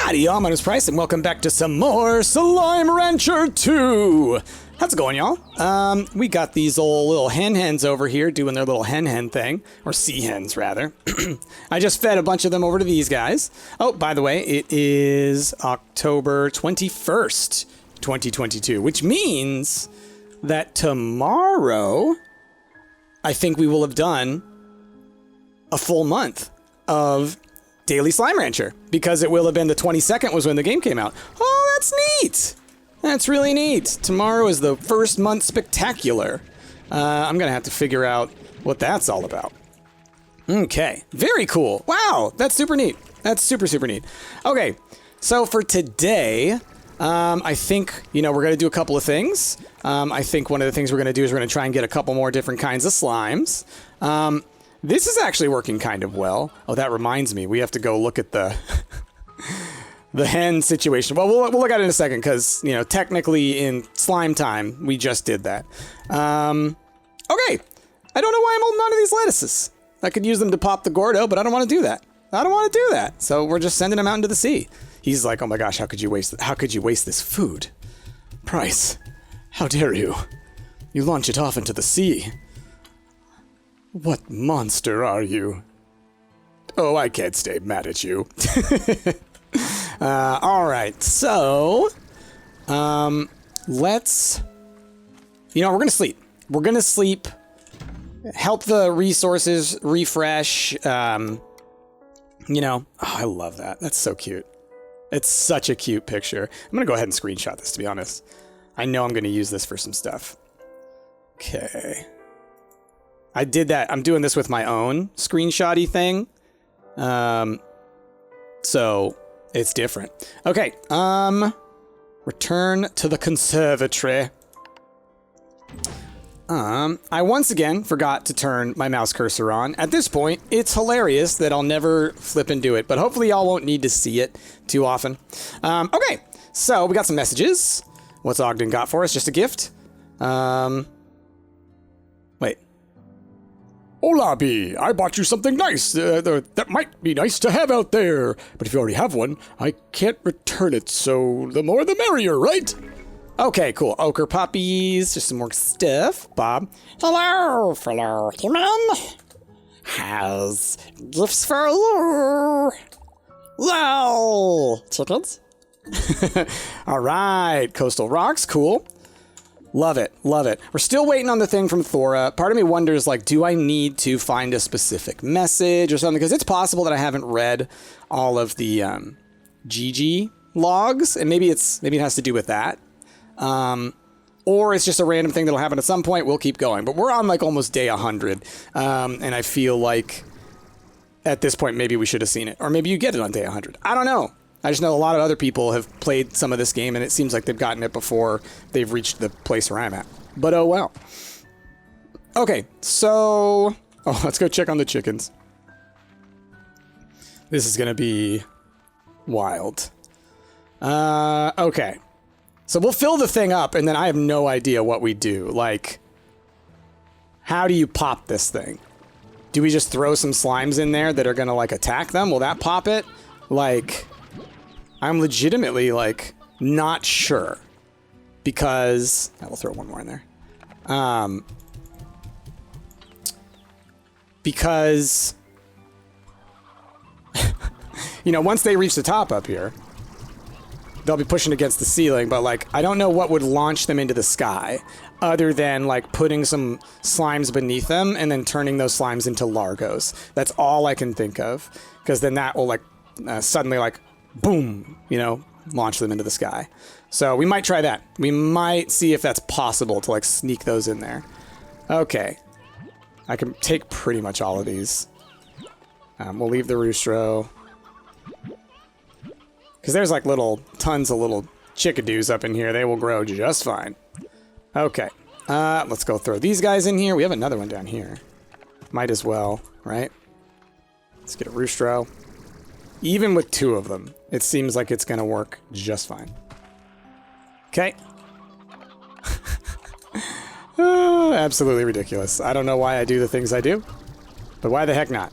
Howdy y'all, my name is Price and welcome back to some more Slime Rancher 2! How's it going, y'all? We got these old little hen-hens over here doing their little hen-hen thing. Or sea-hens, rather. I just fed a bunch of them over to these guys. Oh, by the way, it is October 21st, 2022, which means that tomorrow, I think we will have done a full month of Daily Slime Rancher, because it will have been the 22nd was when the game came out. Oh, that's neat! That's really neat. Tomorrow is the first month spectacular. I'm gonna have to figure out what that's all about. Okay, very cool. Wow, that's super neat. That's super, super neat. Okay, so for today, I think, you know, we're gonna do a couple of things. I think one of the things we're gonna do is we're gonna try and get a couple more different kinds of slimes. This is actually working kind of well. Oh, that reminds me, we have to go look at the the hen situation. Well, we'll look at it in a second, because, you know, technically in slime time, we just did that. Okay, I don't know why I'm holding on to these lettuces. I could use them to pop the Gordo, but I don't want to do that. I don't want to do that. So we're just sending them out into the sea. He's like, oh my gosh, how could you waste this food? Price, how dare you? You launch it off into the sea. What monster are you? Oh, I can't stay mad at you. Alright, so... let's... You know, we're gonna sleep. We're gonna sleep. Help the resources refresh. You know... Oh, I love that. That's so cute. It's such a cute picture. I'm gonna go ahead and screenshot this, to be honest. I know I'm gonna use this for some stuff. Okay... I did that. I'm doing this with my own screenshot-y thing. So it's different. Okay. Return to the conservatory. I once again forgot to turn my mouse cursor on. At this point, it's hilarious that I'll never flip and do it, but hopefully y'all won't need to see it too often. Okay. So we got some messages. What's Ogden got for us? Just a gift? Wait. Hola, Bee. I bought you something nice that might be nice to have out there. But if you already have one, I can't return it, so the more the merrier, right? Okay, cool. Ochre poppies, just some more stuff. Bob. Hello, fellow human. Has gifts for you. Wow, chickens. All right, coastal rocks, cool. Love it, love it. We're still waiting on the thing from Thora. Part of me wonders, like, do I need to find a specific message or something? Because it's possible that I haven't read all of the GG logs, and maybe it has to do with that. Or it's just a random thing that'll happen at some point. We'll keep going. But we're on, like, almost day 100, and I feel like at this point maybe we should have seen it. Or maybe you get it on day 100. I don't know. I just know a lot of other people have played some of this game, and it seems like they've gotten it before they've reached the place where I'm at. But oh well. Okay, so... Oh, let's go check on the chickens. This is gonna be wild. Okay. So we'll fill the thing up, and then I have no idea what we do. Like, how do you pop this thing? Do we just throw some slimes in there that are gonna, like, attack them? Will that pop it? Like... I'm legitimately, like, not sure. Because... I will throw one more in there. Because... you know, once they reach the top up here, they'll be pushing against the ceiling, but, like, I don't know what would launch them into the sky, other than, like, putting some slimes beneath them and then turning those slimes into Largos. That's all I can think of. Because then that will, like, suddenly, like... boom, you know, launch them into the sky. So we might try that. We might see if that's possible to, like, sneak those in there. Okay. I can take pretty much all of these. We'll leave the roostro. Because there's, like, tons of little chickadoos up in here. They will grow just fine. Okay. Let's go throw these guys in here. We have another one down here. Might as well, right? Let's get a roostro. Even with two of them, it seems like it's going to work just fine. Okay. Oh, absolutely ridiculous. I don't know why I do the things I do, but why the heck not?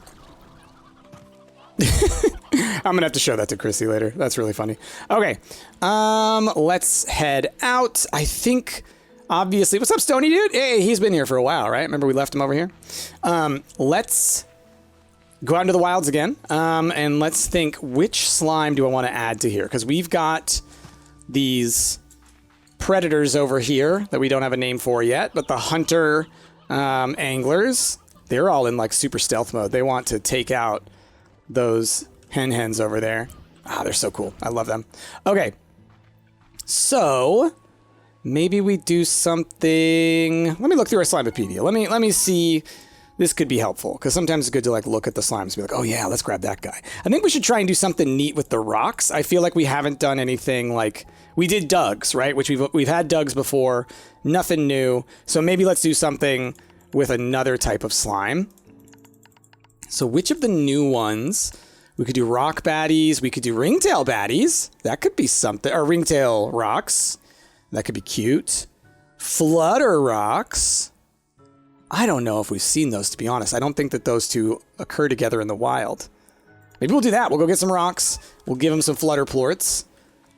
I'm gonna have to show that to Chrissy later. That's really funny. Okay, let's head out. I think, obviously, what's up, Stony dude? Hey, he's been here for a while, right? Remember we left him over here? Let's go out into the wilds again, and let's think, which slime do I want to add to here? Because we've got these predators over here that we don't have a name for yet, but the hunter anglers, they're all in like super stealth mode. They want to take out those hens over there. Ah, they're so cool. I love them. Okay, so maybe we do something. Let me look through our Slimepedia. Let me see. This could be helpful because sometimes it's good to like look at the slimes and be like, oh yeah, let's grab that guy. I think we should try and do something neat with the rocks. I feel like we haven't done anything like we did Dugs, right? Which we've had Dugs before, nothing new. So maybe let's do something with another type of slime. So which of the new ones? We could do rock baddies. We could do ringtail baddies. That could be something. Or ringtail rocks. That could be cute. Flutter rocks. I don't know if we've seen those, to be honest. I don't think that those two occur together in the wild. Maybe we'll do that. We'll go get some rocks. We'll give them some flutter plorts.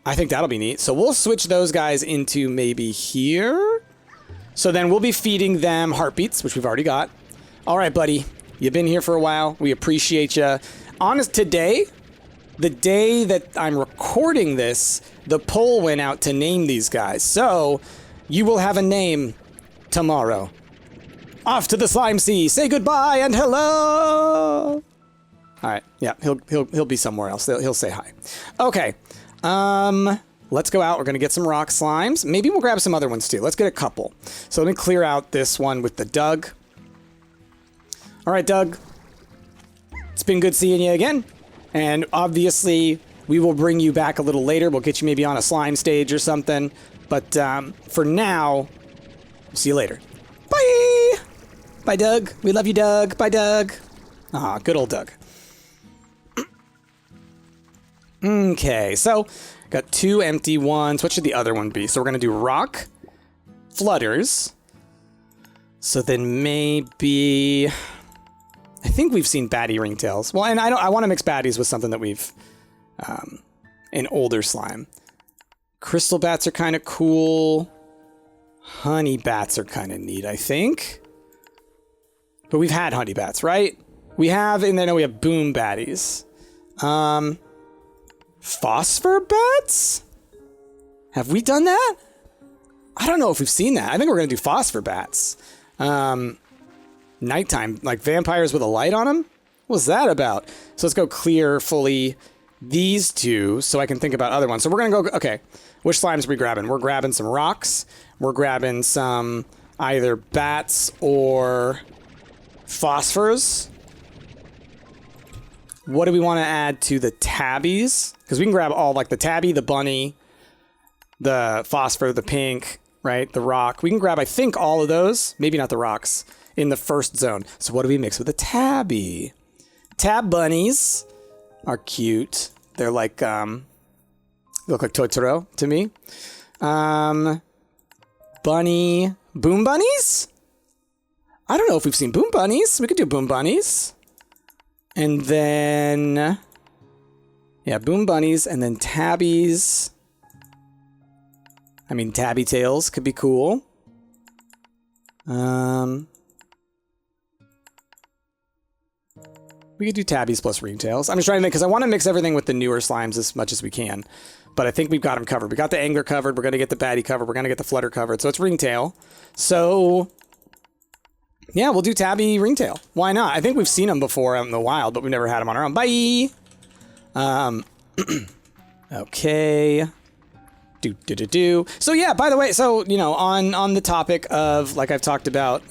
I think that'll be neat. So we'll switch those guys into maybe here. So then we'll be feeding them heartbeats, which we've already got. All right, buddy. You've been here for a while. We appreciate you. Today, the day that I'm recording this, the poll went out to name these guys. So you will have a name tomorrow. Off to the slime sea. Say goodbye and hello. All right. Yeah, he'll be somewhere else. He'll say hi. Okay. Let's go out. We're gonna get some rock slimes. Maybe we'll grab some other ones too. Let's get a couple. So let me clear out this one with the Doug. All right, Doug. It's been good seeing you again. And obviously, we will bring you back a little later. We'll get you maybe on a slime stage or something. But for now, see you later. Bye. Bye, Doug. We love you, Doug. Bye, Doug. Ah, good old Doug. Okay, so got 2 empty ones. What should the other one be? So we're going to do rock flutters. So then maybe... I think we've seen baddie ringtails. Well, and I want to mix baddies with something that we've... an older slime. Crystal bats are kind of cool. Honey bats are kind of neat, I think. But we've had honey bats, right? We have, and then we have boom baddies. Phosphor bats? Have we done that? I don't know if we've seen that. I think we're going to do phosphor bats. Nighttime, like vampires with a light on them? What's that about? So let's go clear fully these two so I can think about other ones. So we're going to go, okay, which slimes are we grabbing? We're grabbing some rocks. We're grabbing some either bats or phosphors. What do we want to add to the tabbies? Because we can grab all, like the tabby, the bunny, the phosphor, the pink, right? The rock. We can grab, I think, all of those. Maybe not the rocks in the first zone. So what do we mix with a tabby? Tab bunnies are cute. They're like, look like Totoro to me. Bunny, boom bunnies? I don't know if we've seen boom bunnies. We could do boom bunnies. And then, yeah, boom bunnies and then tabbies. I mean, tabby tails could be cool. We could do tabbies plus ringtails. I'm just trying to think, because I want to mix everything with the newer slimes as much as we can. But I think we've got them covered. We got the angler covered. We're going to get the baddie covered. We're going to get the flutter covered. So it's ringtail. So, yeah, we'll do tabby ringtail. Why not? I think we've seen them before out in the wild, but we've never had them on our own. Bye! Okay. So, yeah, by the way, so, you know, on the topic of, like I've talked about,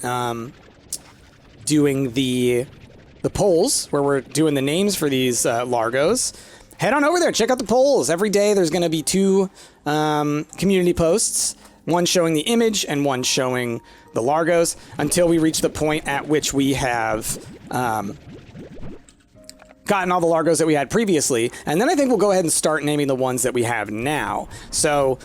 doing the polls, where we're doing the names for these Largos, head on over there, check out the polls. Every day there's going to be 2 community posts, one showing the image and one showing the Largos, until we reach the point at which we have gotten all the Largos that we had previously. And then I think we'll go ahead and start naming the ones that we have now. So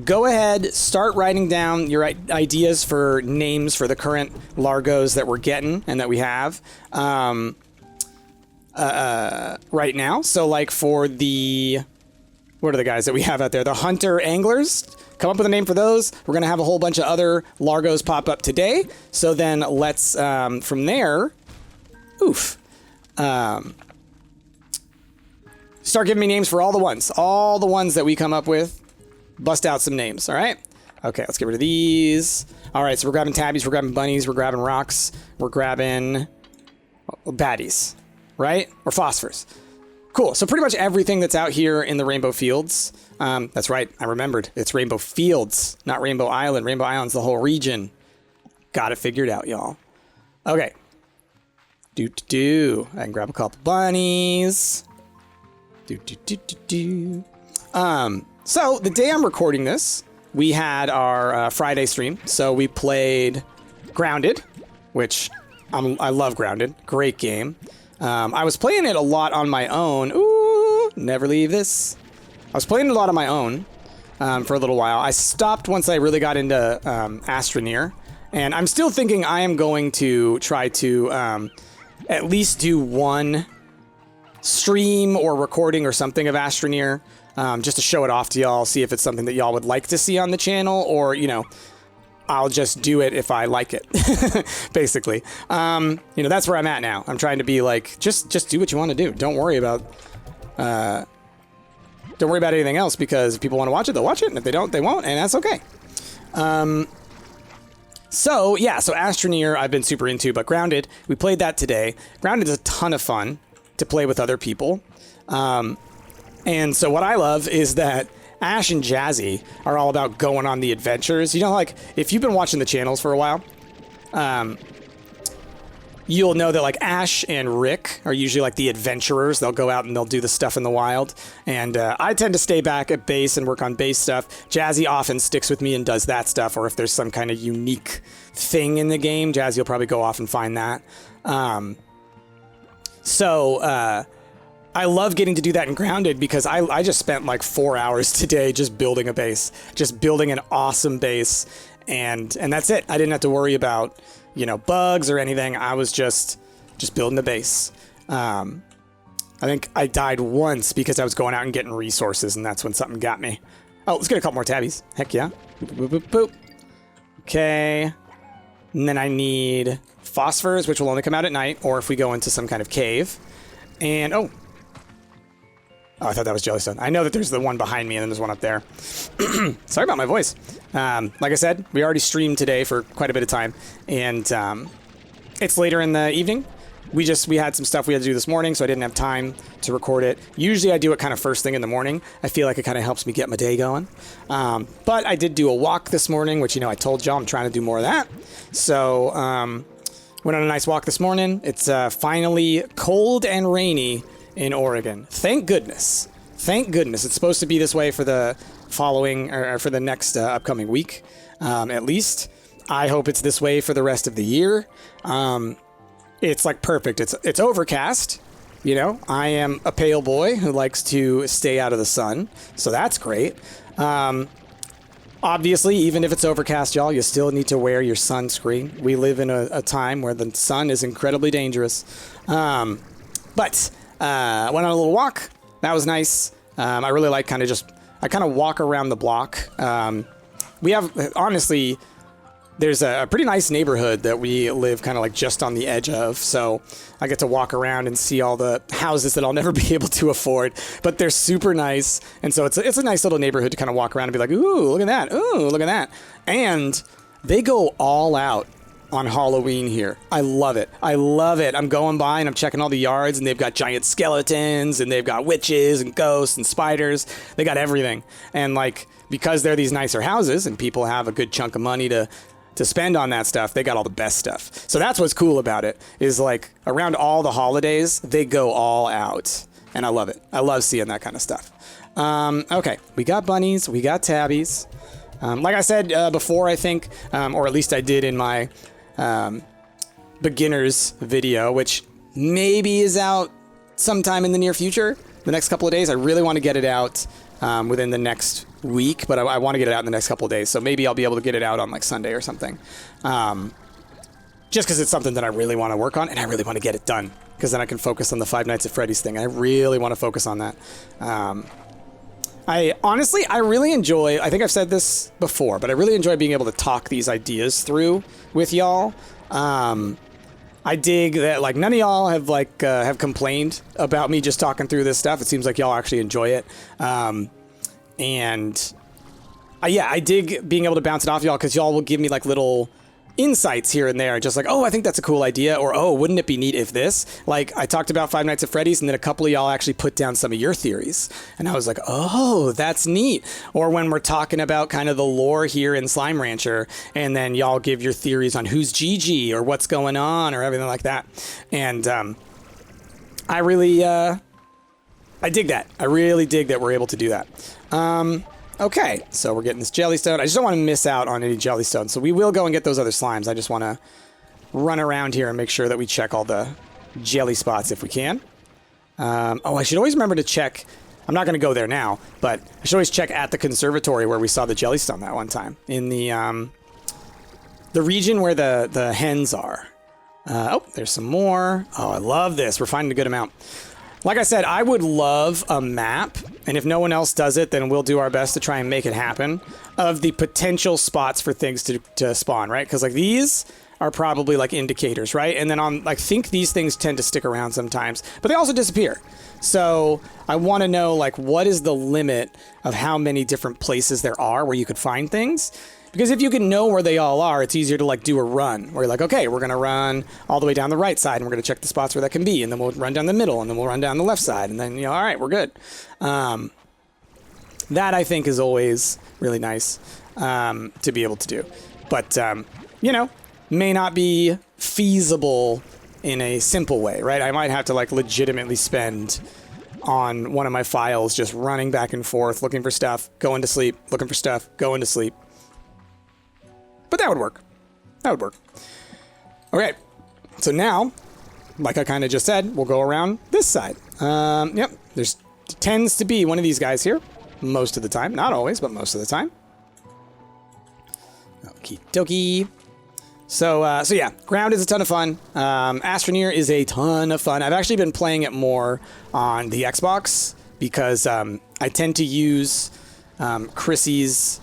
go ahead, start writing down your ideas for names for the current Largos that we're getting and that we have. right now. So like for the, what are the guys that we have out there? The hunter anglers. Come up with a name for those. We're going to have a whole bunch of other Largos pop up today. So then let's, from there, start giving me names for all the ones that we come up with. Bust out some names, all right? Okay, let's get rid of these. All right, so we're grabbing tabbies, we're grabbing bunnies, we're grabbing rocks, we're grabbing baddies, right? Or phosphors. Cool, so pretty much everything that's out here in the Rainbow Fields. That's right, I remembered. It's Rainbow Fields, not Rainbow Island. Rainbow Island's the whole region. Got it figured out, y'all. Okay. I can grab a couple bunnies. So the day I'm recording this, we had our Friday stream. So we played Grounded, which I love Grounded. Great game. I was playing it a lot on my own. Ooh, never leave this. I was playing it a lot on my own for a little while. I stopped once I really got into Astroneer. And I'm still thinking I am going to try to at least do one stream or recording or something of Astroneer, just to show it off to y'all, see if it's something that y'all would like to see on the channel, or, you know, I'll just do it if I like it, basically. You know, that's where I'm at now. I'm trying to be like, just do what you want to do. Don't worry about anything else, because if people want to watch it, they'll watch it, and if they don't, they won't, and that's okay. So, yeah, so Astroneer I've been super into, but Grounded, we played that today. Grounded is a ton of fun to play with other people. And so what I love is that Ash and Jazzy are all about going on the adventures. You know, like, if you've been watching the channels for a while, you'll know that, like, Ash and Rick are usually, like, the adventurers. They'll go out and they'll do the stuff in the wild. And I tend to stay back at base and work on base stuff. Jazzy often sticks with me and does that stuff, or if there's some kind of unique thing in the game, Jazzy will probably go off and find that. I love getting to do that in Grounded, because I just spent like 4 hours today just building a base, just building an awesome base, and that's it. I didn't have to worry about, you know, bugs or anything. I was just building the base. I think I died once because I was going out and getting resources, and that's when something got me. Oh, let's get a couple more tabbies. Heck yeah. Boop, boop, boop, boop. Okay. And then I need phosphors, which will only come out at night, or if we go into some kind of cave. And, oh, I thought that was Jellystone. I know that there's the one behind me, and then there's one up there. Sorry about my voice. Like I said, we already streamed today for quite a bit of time, and it's later in the evening. We had some stuff we had to do this morning, so I didn't have time to record it. Usually I do it kind of first thing in the morning. I feel like it kind of helps me get my day going. But I did do a walk this morning, which, you know, I told y'all I'm trying to do more of that. So, went on a nice walk this morning. It's finally cold and rainy in Oregon. Thank goodness. Thank goodness. It's supposed to be this way for the following, or for the next upcoming week, at least. I hope it's this way for the rest of the year. It's like perfect. It's overcast. You know, I am a pale boy who likes to stay out of the sun, so that's great. Obviously, even if it's overcast, y'all, you still need to wear your sunscreen. We live in a time where the sun is incredibly dangerous. But went on a little walk. That was nice. I really like I kind of walk around the block. We have, honestly, there's a pretty nice neighborhood that we live kind of like just on the edge of. So I get to walk around and see all the houses that I'll never be able to afford, but they're super nice. And so it's a nice little neighborhood to kind of walk around and be like, ooh, look at that. Ooh, look at that. And they go all out on Halloween here. I love it. I love it. I'm going by and I'm checking all the yards, and they've got giant skeletons, and they've got witches and ghosts and spiders. They got everything. And like, because they're these nicer houses and people have a good chunk of money to spend on that stuff, they got all the best stuff. So that's what's cool about it, is like around all the holidays, they go all out. And I love it. I love seeing that kind of stuff. Okay, we got bunnies, we got tabbies. Like I said before, I think, or at least I did in my beginners video, which maybe is out sometime in the near future, the next couple of days. I really want to get it out within the next week, but I want to get it out in the next couple of days, so maybe I'll be able to get it out on like Sunday or something. just because it's something that I really want to work on, and I really want to get it done, because then I can focus on the Five Nights at Freddy's thing. I really want to focus on that. I really enjoy, I think I've said this before, but I really enjoy being able to talk these ideas through with y'all. I dig that, like, none of y'all have, like, have complained about me just talking through this stuff. It seems like y'all actually enjoy it. Yeah, I dig being able to bounce it off y'all, because y'all will give me, like, little insights here and there, just like, oh, I think that's a cool idea, or oh, wouldn't it be neat if this? Like, I talked about Five Nights at Freddy's, and then a couple of y'all actually put down some of your theories, and I was like, oh, that's neat. Or when we're talking about kind of the lore here in Slime Rancher, and then y'all give your theories on who's Gigi, or what's going on, or everything like that. And I really, I dig that. I really dig that we're able to do that. Okay, so we're getting this jellystone. I just don't want to miss out on any jellystone, so we will go and get those other slimes. I just want to run around here and make sure that we check all the jelly spots if we can. Oh, I should always remember to check. I'm not going to go there now, but I should always check at the conservatory where we saw the jellystone that one time, in the region where the hens are. Oh, there's some more. Oh, I love this. We're finding a good amount. Like I said, I would love a map, and if no one else does it, then we'll do our best to try and make it happen, of the potential spots for things to spawn, right? Because, like, these are probably, like, indicators, right? And then I think these things tend to stick around sometimes, but they also disappear. So I want to know, like, what is the limit of how many different places there are where you could find things? Because if you can know where they all are, it's easier to, like, do a run where you're like, okay, we're going to run all the way down the right side, and we're going to check the spots where that can be, and then we'll run down the middle, and then we'll run down the left side, and then, you know, all right, we're good. That, I think, is always really nice to be able to do. But, you know, may not be feasible in a simple way, right? I might have to, like, legitimately spend on one of my files just running back and forth, looking for stuff, going to sleep, looking for stuff, going to sleep. But that would work. That would work. Okay, so now, like I kind of just said, we'll go around this side. Yep, tends to be one of these guys here, most of the time. Not always, but most of the time. Okie dokie. So yeah, ground is a ton of fun. Astroneer is a ton of fun. I've actually been playing it more on the Xbox because I tend to use Chrissy's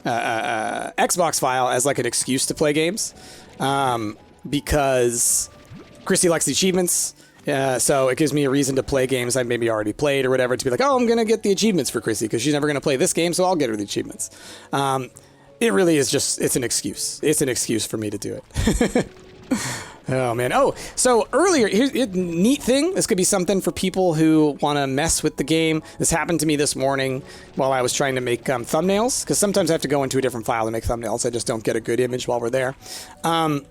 Xbox file as like an excuse to play games, because Chrissy likes the achievements, so it gives me a reason to play games I maybe already played or whatever, to be like, oh, I'm gonna get the achievements for Chrissy because she's never gonna play this game, so I'll get her the achievements. It really is just, it's an excuse. It's an excuse for me to do it. Oh, man. Oh, so earlier, here's a neat thing. This could be something for people who want to mess with the game. This happened to me this morning while I was trying to make thumbnails, because sometimes I have to go into a different file to make thumbnails. I just don't get a good image while we're there. I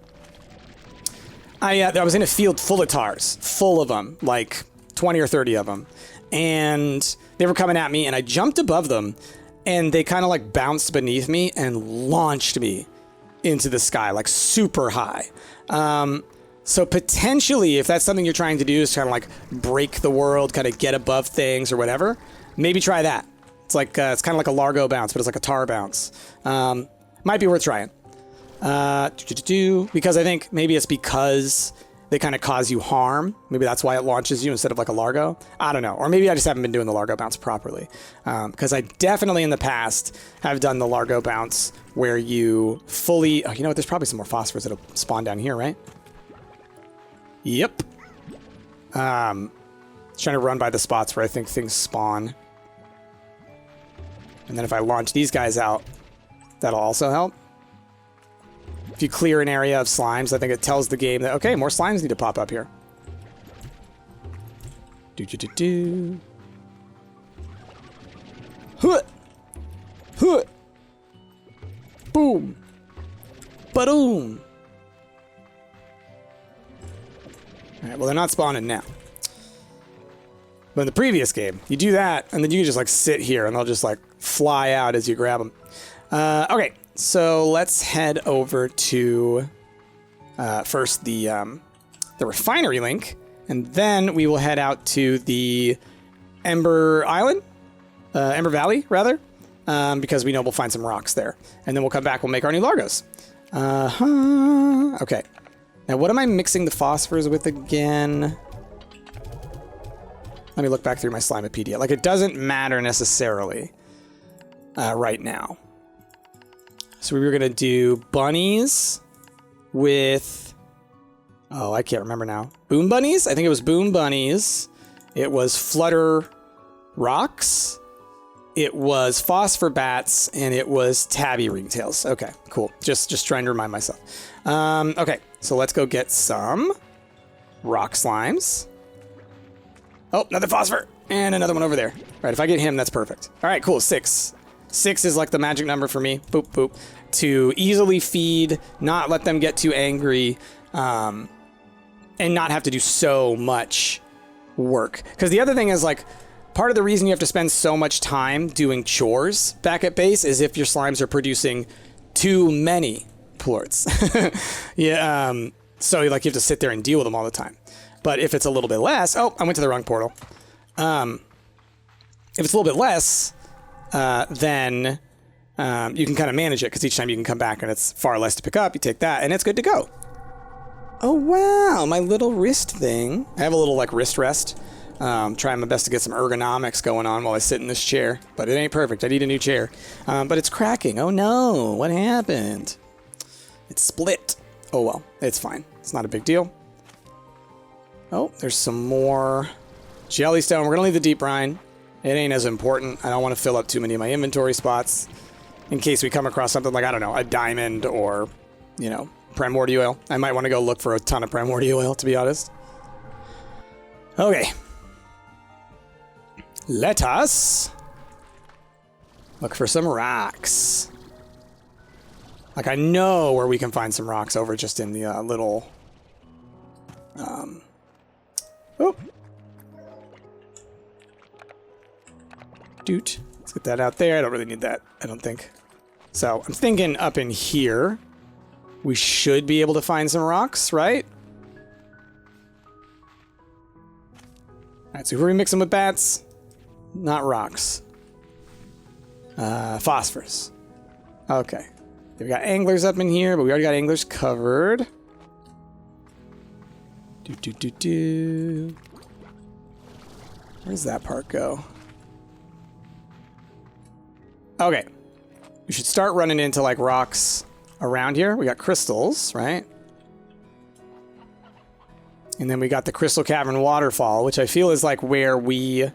was in a field full of tars, full of them, like 20 or 30 of them. And they were coming at me, and I jumped above them, and they kind of like bounced beneath me and launched me into the sky, like super high. So potentially, if that's something you're trying to do, is kind of like break the world, kind of get above things or whatever, maybe try that. It's like, it's kind of like a Largo bounce, but it's like a tar bounce. Might be worth trying. Because I think maybe it's because they kind of cause you harm. Maybe that's why it launches you instead of like a Largo. I don't know. Or maybe I just haven't been doing the Largo bounce properly. Because I definitely in the past have done the Largo bounce where you fully... Oh, you know what? There's probably some more phosphorus that'll spawn down here, right? Yep. Trying to run by the spots where I think things spawn. And then if I launch these guys out, that'll also help. If you clear an area of slimes, I think it tells the game that, okay, more slimes need to pop up here. Do. Huh. Huh. Boom. Ba-doom. Alright, well, they're not spawning now. But in the previous game, you do that, and then you can just, like, sit here, and they'll just, like, fly out as you grab them. Okay, so let's head over to, first the refinery link, and then we will head out to the Ember Island? Ember Valley, rather, because we know we'll find some rocks there. And then we'll come back, we'll make our new Largos. Okay. Now, what am I mixing the phosphors with again? Let me look back through my Slimepedia. Like, it doesn't matter necessarily right now. So we were going to do bunnies with... Oh, I can't remember now. Boom bunnies? I think it was boom bunnies. It was flutter rocks. It was phosphor bats. And it was tabby ringtails. Okay, cool. Just trying to remind myself. Okay, so let's go get some rock slimes. Oh, another phosphor. And another one over there. All right, if I get him, that's perfect. All right, cool. 6. 6 is like the magic number for me. Boop, boop. To easily feed, not let them get too angry, and not have to do so much work. Because the other thing is, like, part of the reason you have to spend so much time doing chores back at base is if your slimes are producing too many plorts. Yeah, so, like, you have to sit there and deal with them all the time. But if it's a little bit less... Oh, I went to the wrong portal. If it's a little bit less... then you can kind of manage it, because each time you can come back and it's far less to pick up, you take that, and it's good to go. Oh, wow, my little wrist thing. I have a little, like, wrist rest. Trying my best to get some ergonomics going on while I sit in this chair, but it ain't perfect. I need a new chair. But it's cracking. Oh, no. What happened? It's split. Oh, well, it's fine. It's not a big deal. Oh, there's some more jellystone. We're going to leave the deep brine. It ain't as important. I don't want to fill up too many of my inventory spots in case we come across something like, I don't know, a diamond or, you know, primordial oil. I might want to go look for a ton of primordial oil, to be honest. Okay. Let us look for some rocks. Like, I know where we can find some rocks over just in the little... Oh. Doot. Let's get that out there. I don't really need that, I don't think. So, I'm thinking up in here, we should be able to find some rocks, right? Alright, so who are we mixing with bats? Not rocks. Phosphorus. Okay. We got anglers up in here, but we already got anglers covered. Where's that part go? Okay. We should start running into, like, rocks around here. We got crystals, right? And then we got the Crystal Cavern Waterfall, which I feel is, like, where we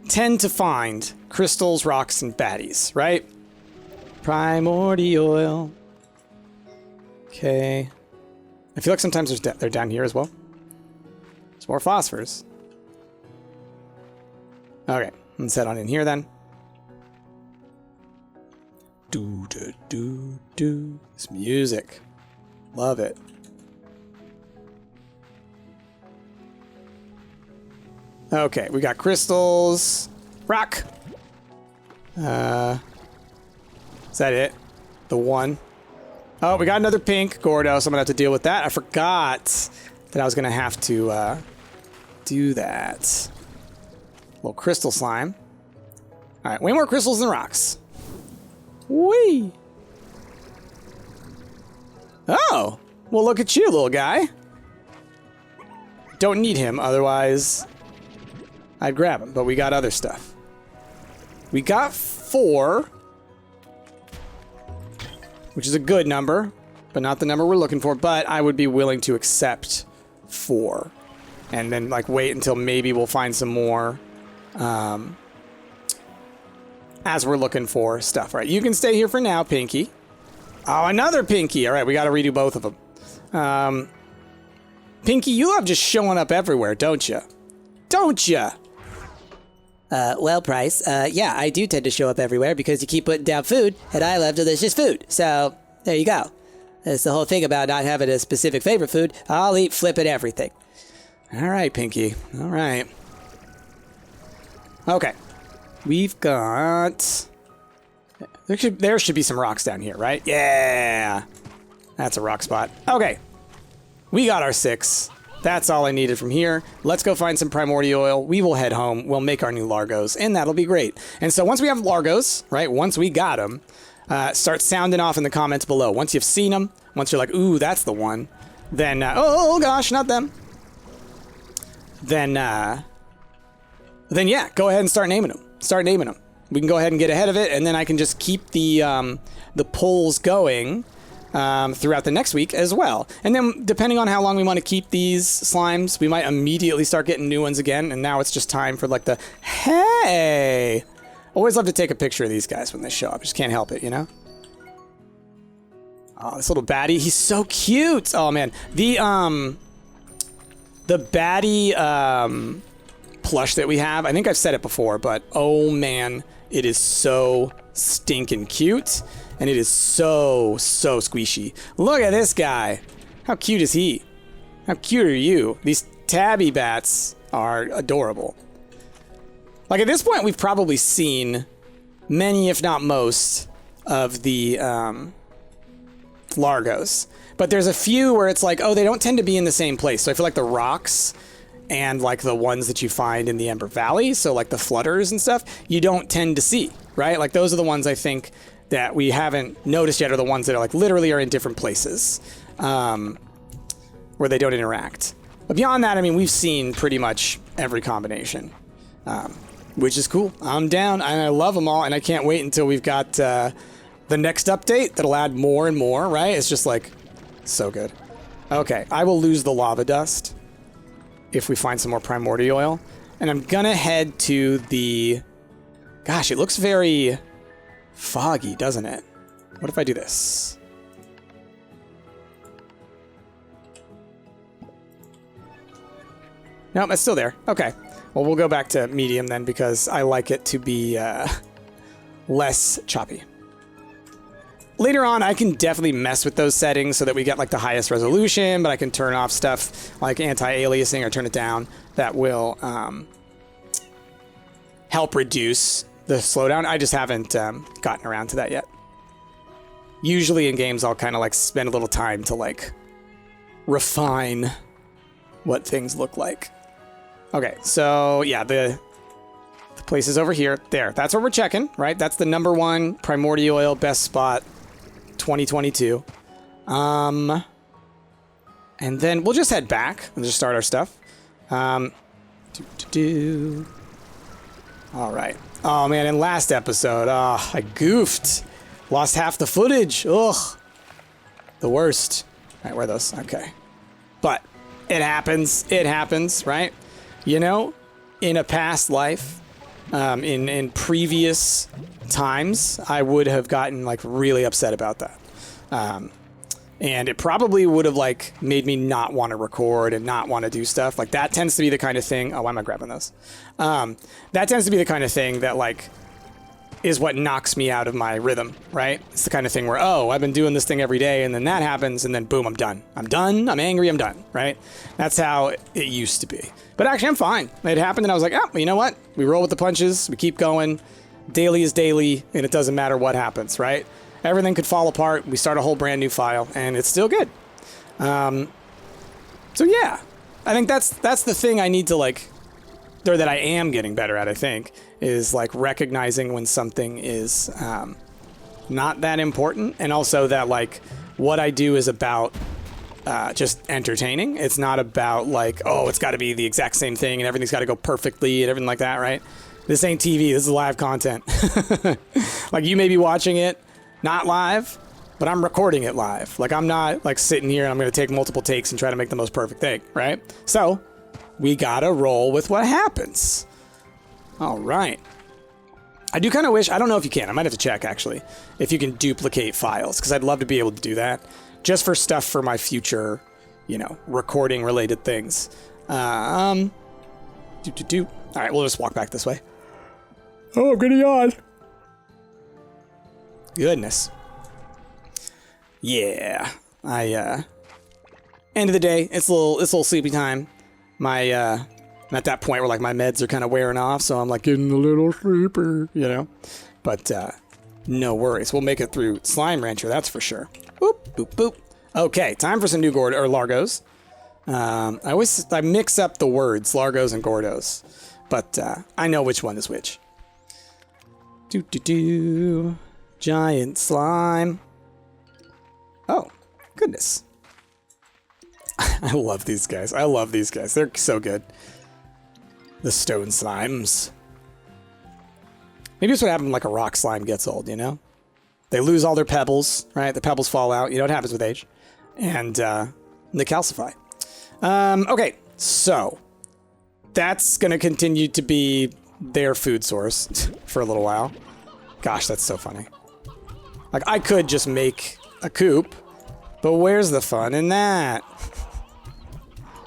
tend to find crystals, rocks, and baddies, right? Primordial oil. Okay. I feel like sometimes they're down here as well. There's more phosphors. Okay, let's head on in here then. Do. This music. Love it. Okay, we got crystals. Rock! Is that it? The one? Oh, we got another pink Gordo, so I'm gonna have to deal with that. I forgot that I was gonna have to do that. Little crystal slime. Alright, way more crystals than rocks. Whee! Oh! Well, look at you, little guy. Don't need him, otherwise I'd grab him, but we got other stuff. We got 4, which is a good number, but not the number we're looking for, but I would be willing to accept 4. And then, like, wait until maybe we'll find some more as we're looking for stuff. Right, you can stay here for now, Pinky. Oh, another Pinky. All right, we got to redo both of them. Pinky, you love just showing up everywhere, don't you? Don't you? Well, Price, yeah, I do tend to show up everywhere because you keep putting down food, and I love delicious food. So, there you go. That's the whole thing about not having a specific favorite food. I'll eat flippin' everything. All right, Pinky. All right. Okay. We've got... There should be some rocks down here, right? Yeah! That's a rock spot. Okay. We got our 6. That's all I needed from here. Let's go find some primordial oil. We will head home. We'll make our new Largos, and that'll be great. And so once we have Largos, right, once we got them, start sounding off in the comments below. Once you've seen them, once you're like, ooh, that's the one, then, oh gosh, not them. Then yeah, go ahead and start naming them. Start naming them. We can go ahead and get ahead of it, and then I can just keep the polls going throughout the next week as well. And then depending on how long we want to keep these slimes, we might immediately start getting new ones again. And now it's just time for like the, hey, always love to take a picture of these guys when they show up. Just can't help it, you know? Oh, this little baddie, he's so cute. Oh man, the baddie plush that we have, I think I've said it before, but oh man, it is so stinking cute. And it is so squishy. Look at this guy. How cute is he? How cute are you? These tabby bats are adorable. Like at this point, we've probably seen many, if not most, of the Largos. But there's a few where it's like, oh, they don't tend to be in the same place. So I feel like the rocks and like the ones that you find in the Ember Valley, so like the flutters and stuff, you don't tend to see, right? Like those are the ones I think that we haven't noticed yet, are the ones that are like literally are in different places where they don't interact. But beyond that, I mean, we've seen pretty much every combination, which is cool. I'm down, and I love them all, and I can't wait until we've got the next update that'll add more and more, right? It's just like so good. Okay, I will lose the lava dust if we find some more primordial oil, and I'm gonna head to the, gosh, it looks very foggy, doesn't it? What if I do this? Nope, it's still there. Okay. Well, we'll go back to medium then because I like it to be less choppy. Later on, I can definitely mess with those settings so that we get like the highest resolution, but I can turn off stuff like anti-aliasing or turn it down. That will help reduce the slowdown. I just haven't gotten around to that yet. Usually in games, I'll kind of like spend a little time to like refine what things look like. Okay, so yeah, the place is over here. There, that's what we're checking, right? That's the #1 primordial oil best spot 2022. And then we'll just head back and just start our stuff. All right. Oh man, in last episode, I goofed. Lost half the footage. Ugh. The worst. All right, where are those? Okay. But it happens. It happens, right? You know, in a past life, in previous times, I would have gotten like really upset about that. And it probably would have like made me not want to record and not want to do stuff. Like that tends to be the kind of thing. Oh, why am I grabbing those? That tends to be the kind of thing that like is what knocks me out of my rhythm, right? It's the kind of thing where, oh, I've been doing this thing every day and then that happens and then boom, I'm done. I'm done. I'm angry. I'm done, right? That's how it used to be. But actually I'm fine. It happened and I was like, oh, well, you know what? We roll with the punches. We keep going. Daily is daily and it doesn't matter what happens, right? Everything could fall apart. We start a whole brand new file, and it's still good. So yeah, I think that's the thing I need to like, or that I am getting better at. I think is like recognizing when something is not that important, and also that like what I do is about just entertaining. It's not about like, oh, it's got to be the exact same thing and everything's got to go perfectly and everything like that, right? This ain't TV. This is live content. Like you may be watching it not live, but I'm recording it live. Like I'm not like sitting here and I'm going to take multiple takes and try to make the most perfect thing, right? So we got to roll with what happens. All right. I do kind of wish, I don't know if you can, I might have to check actually, if you can duplicate files, because I'd love to be able to do that just for stuff for my future, you know, recording related things. All right, we'll just walk back this way. Oh, I'm gonna yawn. Goodness. Yeah. End of the day, it's a little sleepy time. I'm at that point where like my meds are kind of wearing off, so I'm like getting a little sleepy, you know? But no worries. We'll make it through Slime Rancher, that's for sure. Boop, boop, boop. Okay, time for some new Largos. I mix up the words, Largos and Gordos, but I know which one is which. Giant slime. Oh, goodness. I love these guys. I love these guys. They're so good. The stone slimes. Maybe it's what happened when like a rock slime gets old, you know? They lose all their pebbles, right? The pebbles fall out. You know what happens with age. And they calcify. Okay, so that's going to continue to be their food source for a little while. Gosh, that's so funny. Like, I could just make a coop, but where's the fun in that?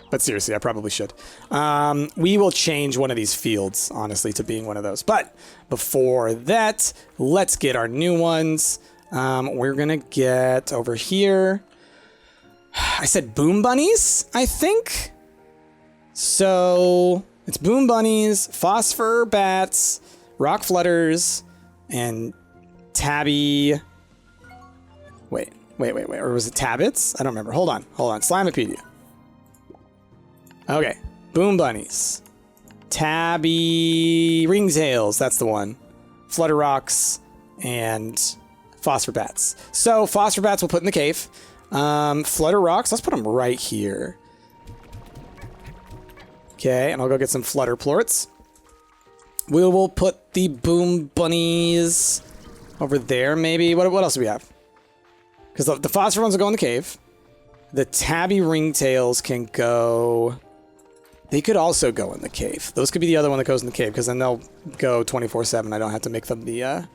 But seriously, I probably should. We will change one of these fields, honestly, to being one of those. But before that, let's get our new ones. We're going to get over here. I said boom bunnies, I think. So it's boom bunnies, phosphor bats, rock flutters, and tabby. Wait. Or was it tabbits? I don't remember. Hold on. Slimepedia. Okay. Boom bunnies. Tabby ringtails. That's the one. Flutter rocks and phosphor bats. So phosphor bats we'll put in the cave. Flutter rocks. Let's put them right here. Okay, and I'll go get some flutter plorts. We will put the boom bunnies over there, maybe. What else do we have? Because the phosphor ones will go in the cave. The tabby ringtails can go... They could also go in the cave. Those could be the other one that goes in the cave, because then they'll go 24/7. I don't have to make them the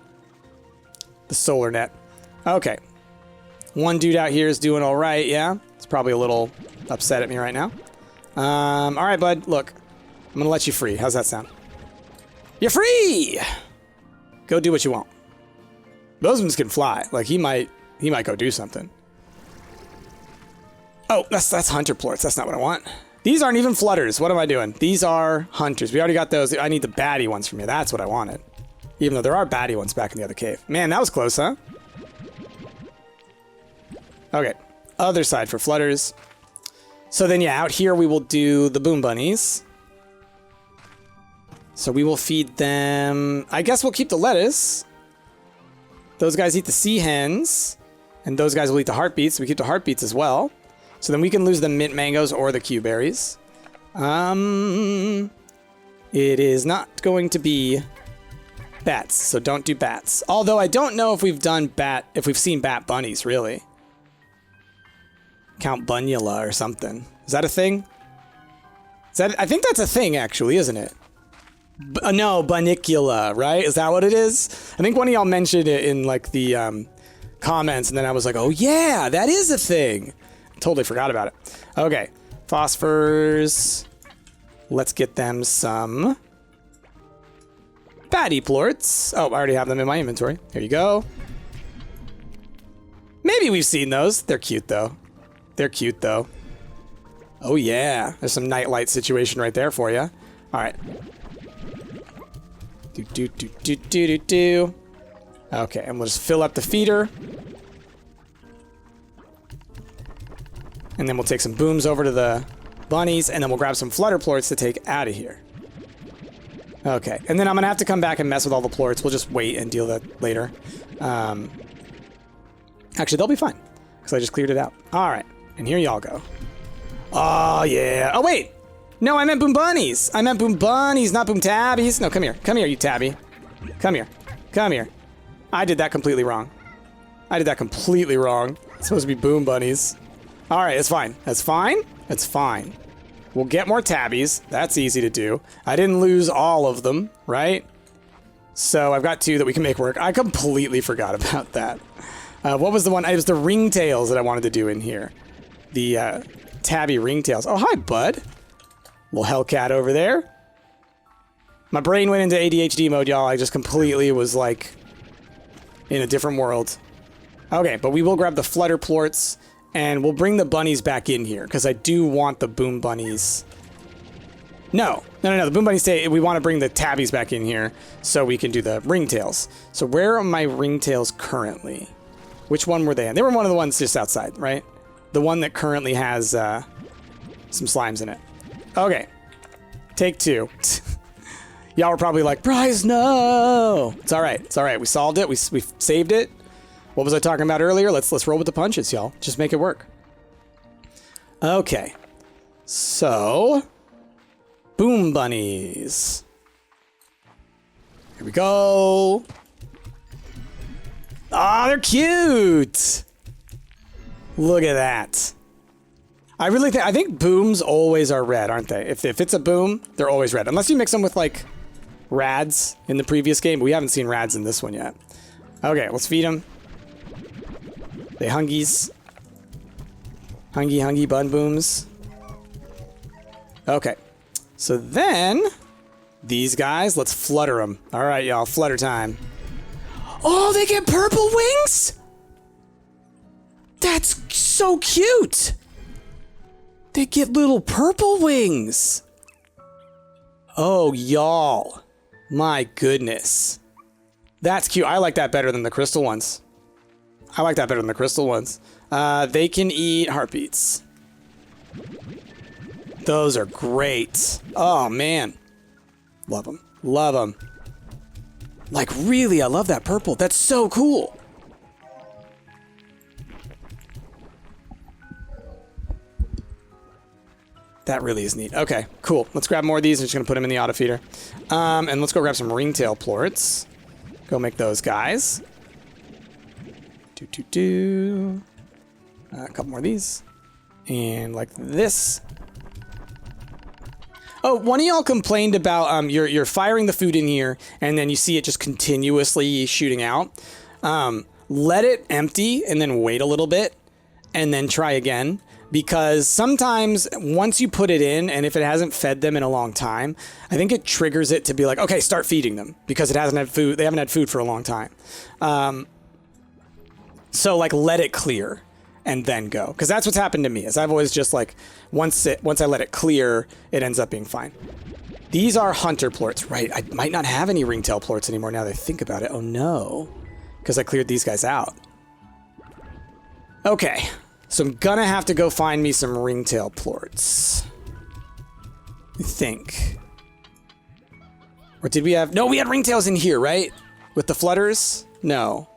solar net. Okay. One dude out here is doing all right, yeah? It's probably a little upset at me right now. All right, bud. Look, I'm going to let you free. How's that sound? You're free! Go do what you want. Those ones can fly. Like, he might go do something. Oh, that's hunter plorts. That's not what I want. These aren't even flutters. What am I doing? These are hunters. We already got those. I need the baddie ones from you. That's what I wanted. Even though there are baddie ones back in the other cave. Man, that was close, huh? Okay. Other side for flutters. So then, yeah, out here we will do the boom bunnies. So we will feed them... I guess we'll keep the lettuce. Those guys eat the sea hens. And those guys will eat the heartbeats. We keep the heartbeats as well. So then we can lose the mint mangoes or the Q berries. It is not going to be bats, so don't do bats. Although I don't know if we've seen bat bunnies, really. Count Bunula or something. Is that a thing? I think that's a thing, actually, isn't it? No, Bunicula, right? Is that what it is? I think one of y'all mentioned it in, like, the comments, and then I was like, oh, yeah, that is a thing. Totally forgot about it. Okay. Phosphors. Let's get them some baddie plorts. Oh, I already have them in my inventory. Here you go. Maybe we've seen those. They're cute, though. Oh, yeah. There's some nightlight situation right there for you. All right. Do. Okay, and we'll just fill up the feeder. And then we'll take some booms over to the bunnies, and then we'll grab some flutter plorts to take out of here. Okay, and then I'm going to have to come back and mess with all the plorts. We'll just wait and deal with that later. Actually, they'll be fine, because I just cleared it out. All right, and here y'all go. Oh, yeah. Oh, wait. No, I meant boom bunnies. I meant boom bunnies, not boom tabbies. No, come here. Come here, you tabby. Come here. Come here. I did that completely wrong. It's supposed to be boom bunnies. All right, it's fine. It's fine. We'll get more tabbies. That's easy to do. I didn't lose all of them, right? So I've got 2 that we can make work. I completely forgot about that. What was the one? It was the ringtails that I wanted to do in here. The tabby ringtails. Oh, hi, bud. Little Hellcat over there. My brain went into ADHD mode, y'all. I just completely was like in a different world. Okay, but we will grab the flutter plorts. And we'll bring the bunnies back in here, because I do want the boom bunnies. No. The boom bunnies stay. We want to bring the tabbies back in here so we can do the ringtails. So where are my ringtails currently? Which one were they in? They were one of the ones just outside, right? The one that currently has some slimes in it. Okay. Take 2. Y'all were probably like, Bryce, no! It's all right. We solved it. We saved it. What was I talking about earlier? Let's roll with the punches, y'all. Just make it work. Okay. So, boom bunnies. Here we go. Ah, they're cute. Look at that. I think booms always are red, aren't they? If it's a boom, they're always red. Unless you mix them with like rads in the previous game, but we haven't seen rads in this one yet. Okay, let's feed them. They hungies. Hungy bun booms. Okay. So then, these guys, let's flutter them. All right, y'all, flutter time. Oh, they get purple wings? That's so cute. They get little purple wings. Oh, y'all. My goodness. That's cute. I like that better than the crystal ones. They can eat heartbeats. Those are great. Oh, man. Love them. Love them. Like, really, I love that purple. That's so cool. That really is neat. Okay, cool. Let's grab more of these. I'm just going to put them in the auto feeder. And let's go grab some ringtail plorts. Go make those guys. A couple more of these. And like this. Oh, one of y'all complained about you're firing the food in here and then you see it just continuously shooting out. Let it empty and then wait a little bit and then try again. Because sometimes once you put it in and if it hasn't fed them in a long time, I think it triggers it to be like, okay, start feeding them because it hasn't had food. They haven't had food for a long time. So like let it clear and then go. Because that's what's happened to me is I've always just like, once I let it clear, it ends up being fine. These are hunter plorts, right? I might not have any ringtail plorts anymore now that I think about it. Oh no, because I cleared these guys out. Okay, so I'm gonna have to go find me some ringtail plorts. I think. Or did we have, no, we had ringtails in here, right? With the flutters? No,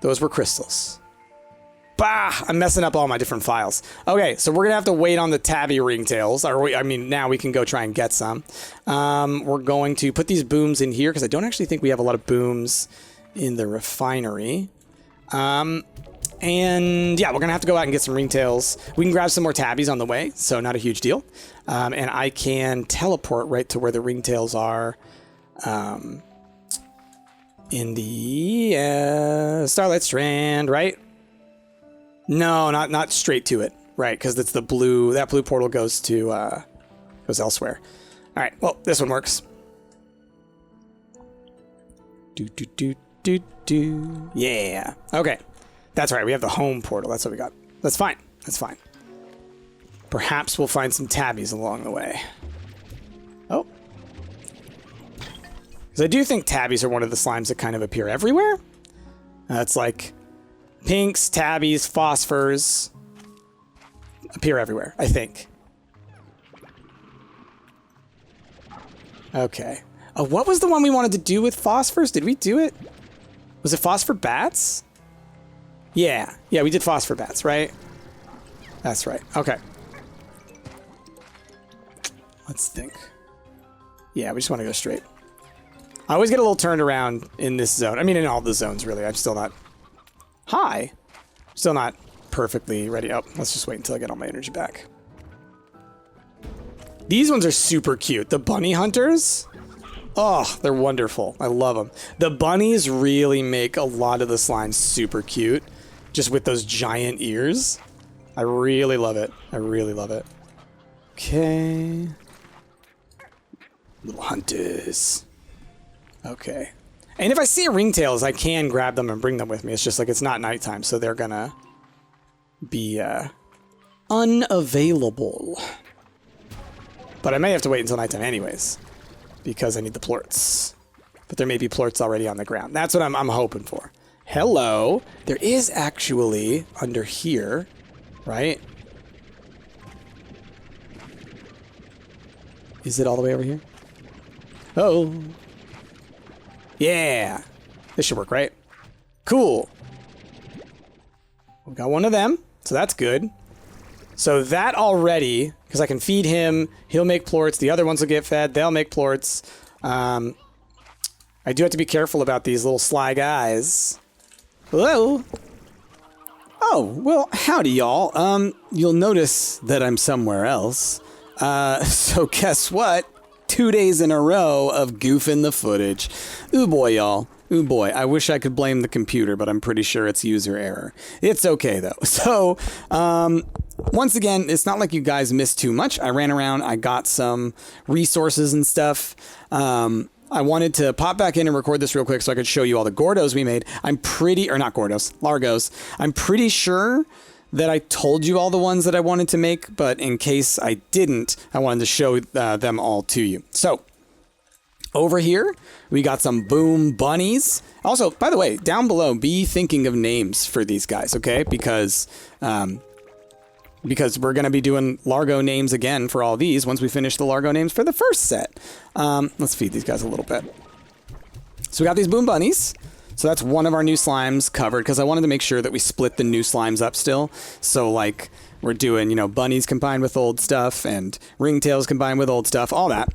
those were crystals. Bah! I'm messing up all my different files. Okay, so we're gonna have to wait on the tabby ringtails. Now we can go try and get some. We're going to put these booms in here because I don't actually think we have a lot of booms in the refinery. And yeah, we're gonna have to go out and get some ringtails. We can grab some more tabbies on the way, so not a huge deal. And I can teleport right to where the ringtails are. In the Starlight Strand, right? No, not straight to it, right? Because it's the blue. That blue portal goes to goes elsewhere. All right. Well, this one works. Yeah. Okay. That's right. We have the home portal. That's what we got. That's fine. That's fine. Perhaps we'll find some tabbies along the way. Oh. Because I do think tabbies are one of the slimes that kind of appear everywhere. It's like pinks, tabbies, phosphors appear everywhere, I think. Okay. Oh, what was the one we wanted to do with phosphors? Did we do it? Was it phosphor bats? Yeah. Yeah, we did phosphor bats, right? That's right. Okay. Let's think. Yeah, we just want to go straight. I always get a little turned around in this zone. I mean, in all the zones, really. I'm still not... Hi. Still not perfectly ready. Oh, let's just wait until I get all my energy back. These ones are super cute. The bunny hunters. Oh, they're wonderful. I love them. The bunnies really make a lot of the slimes super cute. Just with those giant ears. I really love it. I really love it. Okay. Little hunters. Okay. And if I see a ringtails, I can grab them and bring them with me. It's just like it's not nighttime, so they're gonna be unavailable. But I may have to wait until nighttime anyways, because I need the plorts. But there may be plorts already on the ground. That's what I'm hoping for. Hello. There is actually under here, right? Is it all the way over here? Oh. Yeah. This should work, right? Cool. Got one of them, so that's good. So that already, because I can feed him, he'll make plorts. The other ones will get fed. They'll make plorts. I do have to be careful about these little sly guys. Hello? Oh, well, howdy, y'all. You'll notice that I'm somewhere else. So guess what? 2 days in a row of goofing the footage. Ooh boy, y'all. Ooh boy. I wish I could blame the computer, but I'm pretty sure it's user error. It's okay, though. So, once again, it's not like you guys missed too much. I ran around. I got some resources and stuff. I wanted to pop back in and record this real quick so I could show you all the Gordos we made. I'm pretty, or not Gordos, Largos. I'm pretty sure that I told you all the ones that I wanted to make, but in case I didn't, I wanted to show them all to you. So, over here, we got some boom bunnies. Also, by the way, down below, be thinking of names for these guys, okay? Because we're going to be doing Largo names again for all these once we finish the Largo names for the first set. Let's feed these guys a little bit. So we got these boom bunnies. So that's one of our new slimes covered because I wanted to make sure that we split the new slimes up still. So like we're doing, you know, bunnies combined with old stuff and ringtails combined with old stuff, all that.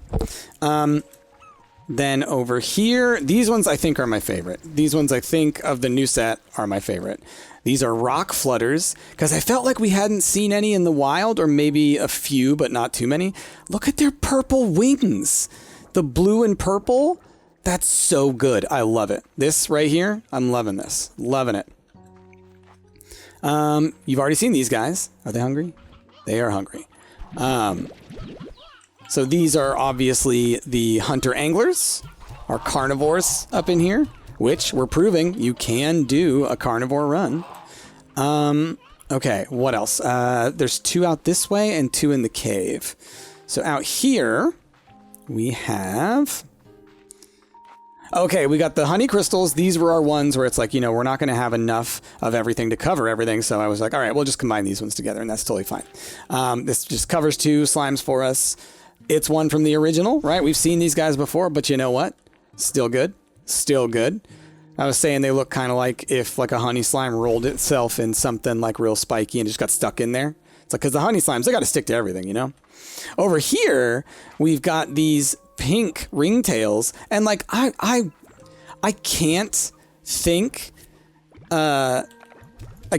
Then over here, these ones I think are my favorite. These ones I think of the new set are my favorite. These are rock flutters because I felt like we hadn't seen any in the wild, or maybe a few, but not too many. Look at their purple wings. The blue and purple. That's so good. I love it. This right here, I'm loving this. Loving it. You've already seen these guys. Are they hungry? They are hungry. So these are obviously the hunter anglers, our carnivores up in here, which we're proving you can do a carnivore run. Okay, what else? There's 2 out this way and 2 in the cave. So out here, we have... Okay, we got the honey crystals. These were our ones where it's like, you know, we're not going to have enough of everything to cover everything. So I was like, all right, we'll just combine these ones together, and that's totally fine. This just covers 2 slimes for us. It's one from the original, right? We've seen these guys before, but you know what? Still good. Still good. I was saying they look kind of like if like a honey slime rolled itself in something like real spiky and just got stuck in there. It's like, because the honey slimes, they got to stick to everything, you know? Over here, we've got these pink ringtails, and like I can't think I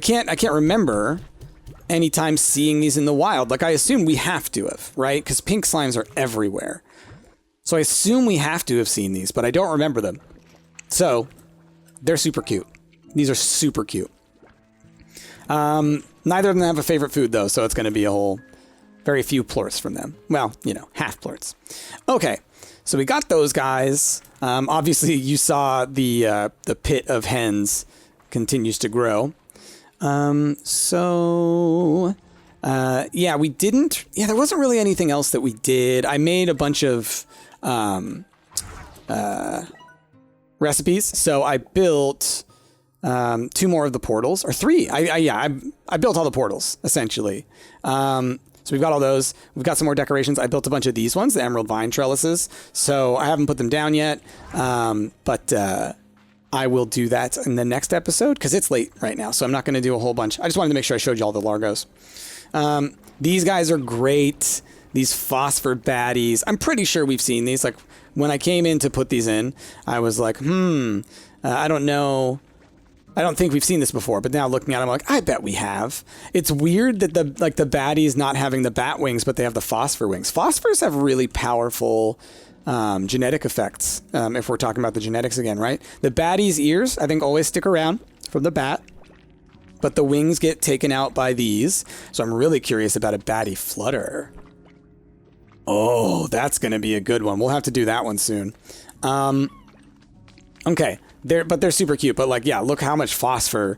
can't remember any time seeing these in the wild. Like I assume we have to have, right? Because pink slimes are everywhere. So I assume we have to have seen these, but I don't remember them. So they're super cute. These are super cute. Neither of them have a favorite food though, so it's going to be a whole very few plorts from them. Well, you know, half plorts. Okay. So we got those guys. Obviously, you saw the pit of hens continues to grow. Yeah, we didn't. Yeah, there wasn't really anything else that we did. I made a bunch of recipes. So I built 2 more of the portals, or 3. I built all the portals essentially. So we've got all those. We've got some more decorations. I built a bunch of these ones, the emerald vine trellises. So I haven't put them down yet, but I will do that in the next episode because it's late right now. So I'm not going to do a whole bunch. I just wanted to make sure I showed you all the Largos. These guys are great. These phosphor baddies. I'm pretty sure we've seen these. Like when I came in to put these in, I was like, I don't know. I don't think we've seen this before, but now looking at them, I'm like, I bet we have. It's weird that the baddies not having the bat wings, but they have the phosphor wings. Phosphors have really powerful genetic effects, if we're talking about the genetics again, right? The baddie's ears, I think, always stick around from the bat, but the wings get taken out by these. So I'm really curious about a baddie flutter. Oh, that's going to be a good one. We'll have to do that one soon. Okay. They're super cute, but like, yeah, look how much phosphor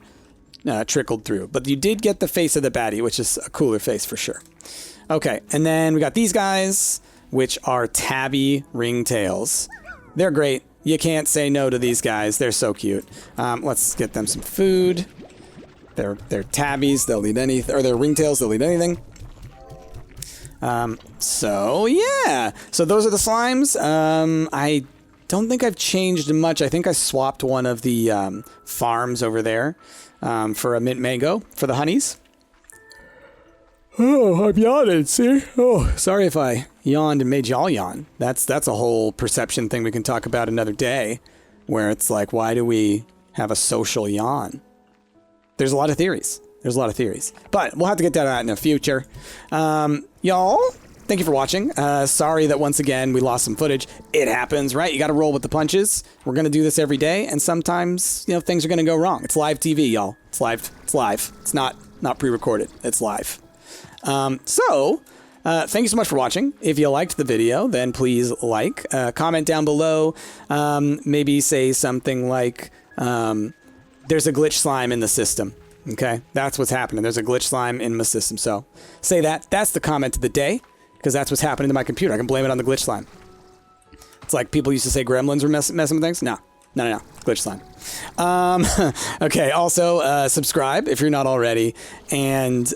trickled through. But you did get the face of the baddie, which is a cooler face for sure. Okay, and then we got these guys, which are tabby ringtails. They're great. You can't say no to these guys. They're so cute. Let's get them some food. They're tabbies. They'll eat anything, or they're ringtails. They'll eat anything. So yeah. So those are the slimes. don't think I've changed much. I think I swapped one of the farms over there for a mint mango for the honeys. Oh, I'm yawning, see? Oh, sorry if I yawned and made y'all yawn. That's a whole perception thing we can talk about another day, where it's like, why do we have a social yawn? There's a lot of theories. But we'll have to get that out in the future. Y'all, thank you for watching. Sorry that once again we lost some footage. It happens, right? You got to roll with the punches. We're going to do this every day, and sometimes, things are going to go wrong. It's live TV, y'all. It's live. It's not pre-recorded. It's live. Thank you so much for watching. If you liked the video, then please comment down below. Maybe say something like, there's a glitch slime in the system. Okay, that's what's happening. There's a glitch slime in my system. So say that. That's the comment of the day, because that's what's happening to my computer. I can blame it on the glitch slime. It's like people used to say gremlins were messing with things. No. Glitch slime. Okay, also subscribe if you're not already. And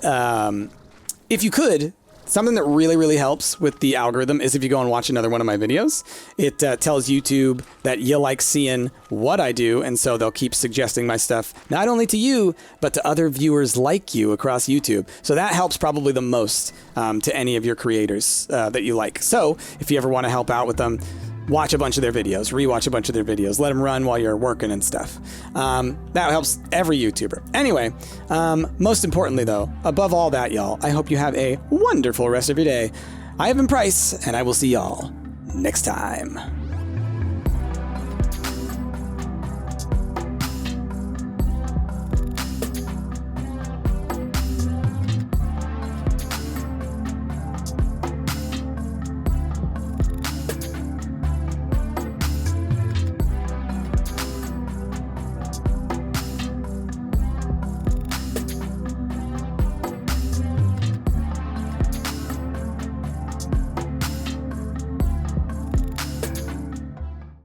if you could, something that really, really helps with the algorithm is if you go and watch another one of my videos. It tells YouTube that you like seeing what I do, and so they'll keep suggesting my stuff, not only to you, but to other viewers like you across YouTube. So that helps probably the most to any of your creators that you like. So if you ever want to help out with them, watch a bunch of their videos, rewatch a bunch of their videos, let them run while you're working and stuff. That helps every YouTuber. Anyway, most importantly though, above all that, y'all, I hope you have a wonderful rest of your day. I have been Price, and I will see y'all next time.